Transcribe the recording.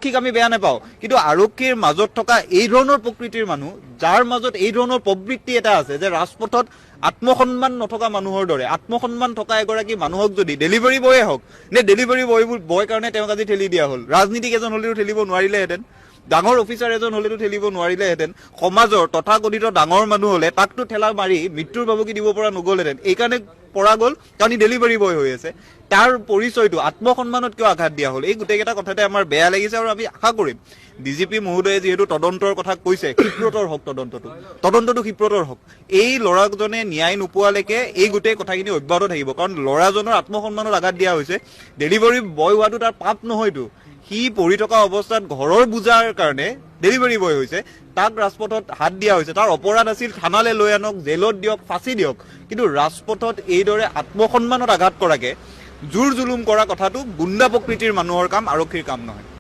আৰক্ষীক আমি বেয়া নাপাওঁ, কিন্তু আৰক্ষীৰ মাজত থকা এই ধৰণৰ প্ৰকৃতিৰ মানুহ, যাৰ মাজত এই ধৰণৰ প্ৰবৃত্তি এটা আছে যে ৰাজপথত আত্মসন্মান নথকা মানুহৰ দৰে, আত্মসন্মান থকা এগৰাকী মানুহক যদি ডেলিভাৰী বয়ে হওক নে ডেলিভাৰী বয় কাৰণে তেওঁক আজি ঠেলি দিয়া হ'ল, ৰাজনীতিক এজন হ'লেও ঠেলিব নোৱাৰিলেহেঁতেন, ডাঙৰ অফিচাৰ এজন হ'লেতো ঠেলিব নোৱাৰিলেহেঁতেন, সমাজৰ তথাকথিত ডাঙৰ মানুহ হ'লে তাকতো ঠেলা মাৰি মৃত্যুৰ ভাবুকি দিব পৰা নগ'লহেঁতেন। এইকাৰণে পৰা গ'ল কাৰণ ডেলিভাৰী বয় হৈ আছে। তাৰ পৰিচয়টো আত্মসন্মানত কিয় আঘাত দিয়া হ'ল? এই গোটেইকেইটা কথাতে আমাৰ বেয়া লাগিছে আৰু আমি আশা কৰিম ডিজিপি মহোদয়ে যিহেতু তদন্তৰ কথা কৈছে, ক্ষিপ্ৰতৰ হওক তদন্তটো ক্ষিপ্ৰতৰ হওক। এই ল'ৰাজনে ন্যায় নোপোৱালৈকে এই গোটেই কথাখিনি অব্যাহত থাকিব, কাৰণ ল'ৰাজনৰ আত্মসন্মানত আঘাত দিয়া হৈছে। ডেলিভাৰী বয় হোৱাটো তাৰ পাপ নহয়তো, সি পঢ়ি থকা অৱস্থাত ঘৰৰ বুজাৰ কাৰণে ডেলিভাৰী বয় হৈছে, তাক ৰাজপথত হাত দিয়া হৈছে। তাৰ অপৰাধ আছিল থানালৈ লৈ আনক, জেলত দিয়ক, ফাঁচি দিয়ক, কিন্তু ৰাজপথত এইদৰে আত্মসন্মানত আঘাত কৰাকে জোৰ জুলুম কৰা কথাটো গুণ্ডা প্ৰকৃতিৰ মানুহৰ কাম, আৰক্ষীৰ কাম নহয়।